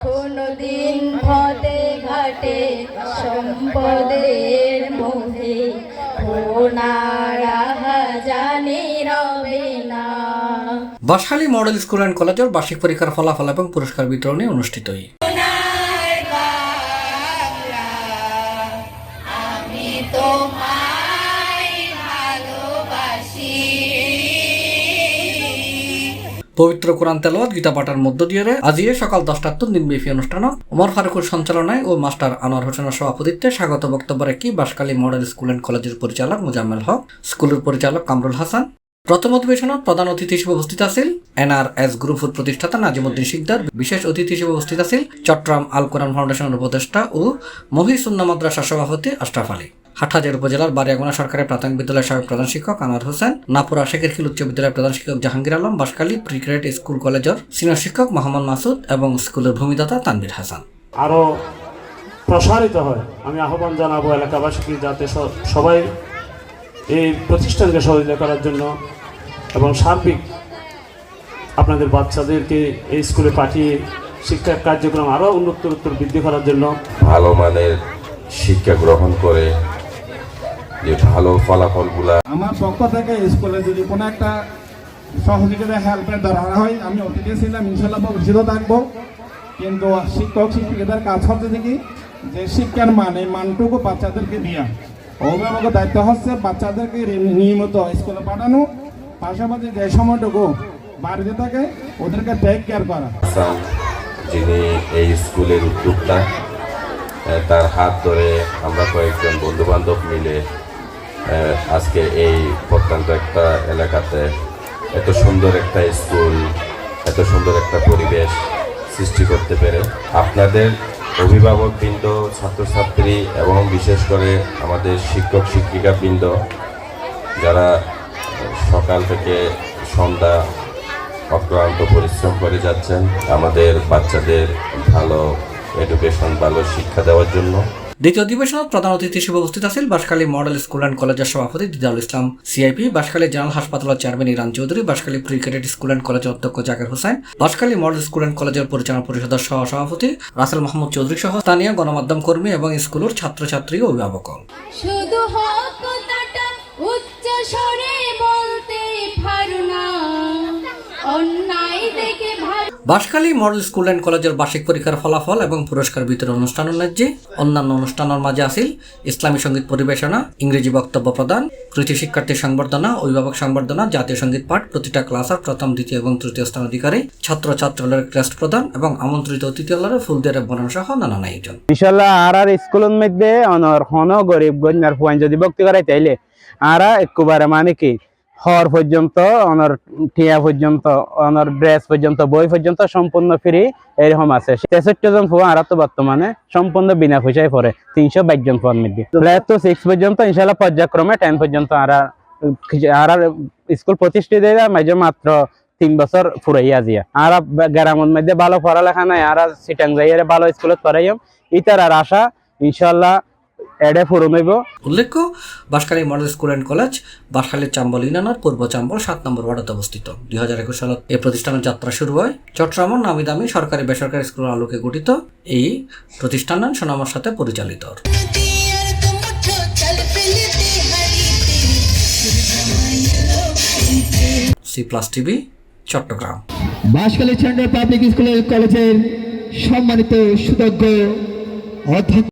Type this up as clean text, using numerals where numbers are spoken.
কোনদিন পথে ঘাটে সম্পদের মোহে জানি রবে না। বাঁশখালী মডেল স্কুল অ্যান্ড কলেজের বার্ষিক পরীক্ষার ফলাফল এবং পুরস্কার বিতরণী অনুষ্ঠিত হয়। পবিত্র কোরআন তেলাওয়াত গীতা পাঠের মধ্য দিয়ে আজিয়ে সকাল 10টার দিনব্যাপী অনুষ্ঠান ওমর ফারুকের সঞ্চালনায় ও মাস্টার আনোয়ার হোসেনের সভাপতিত্বে স্বাগত বক্তব্য রাখি বাঁশখালী মডেল স্কুল অ্যান্ড কলেজের পরিচালক মোজাম্মেল হক, স্কুলের পরিচালক কামরুল হাসান। প্রথম অধিবেশনত প্রধান অতিথি হিসেবে উপস্থিত আছেন NRS গ্রুপের প্রতিষ্ঠাতা নাজিমুদ্দিন শিকদার। বিশেষ অতিথি হিসেবে উপস্থিত আছেন চট্টগ্রাম আল কোরআন ফাউন্ডেশনের উপদেষ্টা ও মহিসুন্নাহ মাদ্রাসার সভাপতি আশরাফ আলী। হাটহাজারী উপজেলার বারিয়াগুনা সরকারি প্রাথমিক বিদ্যালয়ের সাবেক প্রধান শিক্ষক আনোয়ার হোসেন, নাপুরা শেখেরখিল উচ্চ বিদ্যালয়ের প্রধান শিক্ষক Jahangir Alam, Banshkhali pre grade school কলেজের সিনিয়র শিক্ষক মোহাম্মদ মাসুদ এবং স্কুলের ভূমিদাতা তানভীর হাসান। আরো প্রসারিত হয় আমি আহ্বান জানাবো এলাকাবাসীকে যাতে সবাই এই প্রতিষ্ঠানকে সহযোগিতা করার জন্য এবং সার্বিক আপনাদের বাচ্চাদেরকে এই স্কুলে পাঠিয়ে শিক্ষা কার্যক্রম আরও উন্নতোত্তর বৃদ্ধি করার জন্য ভালো মানের শিক্ষা গ্রহণ করে যে ভালো ফলাফলগুলা। আমার পক্ষ থেকে স্কুলে যদি কোনো একটা সহযোগিতা হেল্পের দরকার হয় আমি অতিথি ছিলাম, ইনশাল্লাহ ভবিষ্যত থাকবো। কিন্তু শিক্ষক শিক্ষিকাদের কাজ হচ্ছে দেখি যে শিক্ষার মান এই মানটুকু বাচ্চাদেরকে দেওয়া। অভিভাবকের দায়িত্ব হচ্ছে বাচ্চাদেরকে নিয়মিত স্কুলে পাঠানো, পাশাপাশি যে সময়টুকু বাড়িতে থাকে ওদেরকে টেক কেয়ার করা। যিনি এই স্কুলের উদ্যোক্তা, তার হাত ধরে আমরা কয়েকজন বন্ধু বান্ধব মিলে আজকে এই প্রত্যন্ত একটা এলাকাতে এত সুন্দর একটা স্কুল, এত সুন্দর একটা পরিবেশ সৃষ্টি করতে পেরে আপনাদের অভিভাবকবৃন্দ, ছাত্রছাত্রী এবং বিশেষ করে আমাদের শিক্ষক শিক্ষিকাবৃন্দ যারা সকাল থেকে সন্ধ্যা অক্লান্ত পরিশ্রম করে যাচ্ছেন আমাদের বাচ্চাদের ভালো এডুকেশন, ভালো শিক্ষা দেওয়ার জন্য। দ্বিতীয় অধিবেশনত প্রধান অতিথি হিসেবে উপস্থিত আছেন বাঁশখালী মডেল স্কুল অ্যান্ড কলেজের সভাপতি দিদাউল ইসলাম CIP, বাঁশখালী জেনারেল হাসপাতালের chairman Iran Chowdhury, Banshkhali pre cadet school and কলেজের অধ্যক্ষ Zakir Hossain, Banshkhali model school and কলেজের পরিচালনা পরিষদের সভাপতি রাসেল মাহমুদ চৌধুরী সহ স্থানীয় গণমাধ্যম কর্মী এবং স্কুলের ছাত্রছাত্রী ও অভিভাবক। শুধু হকটাটা উচ্চ স্বরে বলতে পারো না, অন্যায় দেখে বাঁশখালী মডেল স্কুল অ্যান্ড কলেজের বার্ষিক পরীক্ষার ফলাফল এবং পুরস্কার বিতরণ অনুষ্ঠানের ন্যায্যে অন্যান্য অনুষ্ঠানের মাঝে আসিল ইসলামী সঙ্গীত পরিবেশনা, ইংরেজি বক্তব্য প্রদান, কৃতি শিক্ষার্থী সংবর্ধনা, অভিভাবক সংবর্ধনা, জাতীয় সঙ্গীত পাঠ, প্রতিটা ক্লাসের প্রথম, দ্বিতীয় এবং তৃতীয় স্থান অধিকারী, ছাত্রছাত্রীদের ক্রেস্ট প্রদান এবং আমন্ত্রিত অতিথিদের ফুল দিয়ে বনানো সহ নানান আয়োজন। ইনশাআল্লাহ আর স্কুলের মধ্যে অনর হন গরিব গণ্যার ফুয়ান যদি ভক্তি করাই তাইলে আর একবারে মানে কি হর পর্যন্ত অনর টিয়া পর্যন্ত অনর ড্রেস পর্যন্ত বই পর্যন্ত সম্পূর্ণ ফ্রি এরকম আছে। 63 জন ফুয়া আর তো বর্তমানে সম্পূর্ণ বিনা পয়সায় পড়ে 322 জন ফুয়ার মধ্যে। তো 6 পর্যন্ত ইনশাআল্লাহ পর্যায়ক্রমে 10 পর্যন্ত আর স্কুল প্রতিষ্ঠিত মাঝে মাত্র 3 বছর ফুরাইয়া জিয়া আর গ্রামের মধ্যে ভালো পড়ালেখা নাই আর সিটাং যাইয়ারে ভালো স্কুলত পড়াইম ইতার আর আশা ইনশাআল্লাহ এডে পূরণ হইব। উল্লেখ্য Banshkhali model school and college বাঁশখালীর চাম্বল ইউনিয়নের পূর্ব চাম্বল 7 নম্বর ওয়ার্ডে অবস্থিত। 2021 সালে এই প্রতিষ্ঠানের যাত্রা শুরু হয়। চট্টগ্রামের নামি দামি সরকারি বেসরকারি স্কুলের আলোকে গঠিত এই প্রতিষ্ঠান সুনামের সাথে পরিচালিত। C+TV Chattogram. Banshkhali central public school কলেজের সম্মানিত সুযোগ্য অধ্যক্ষ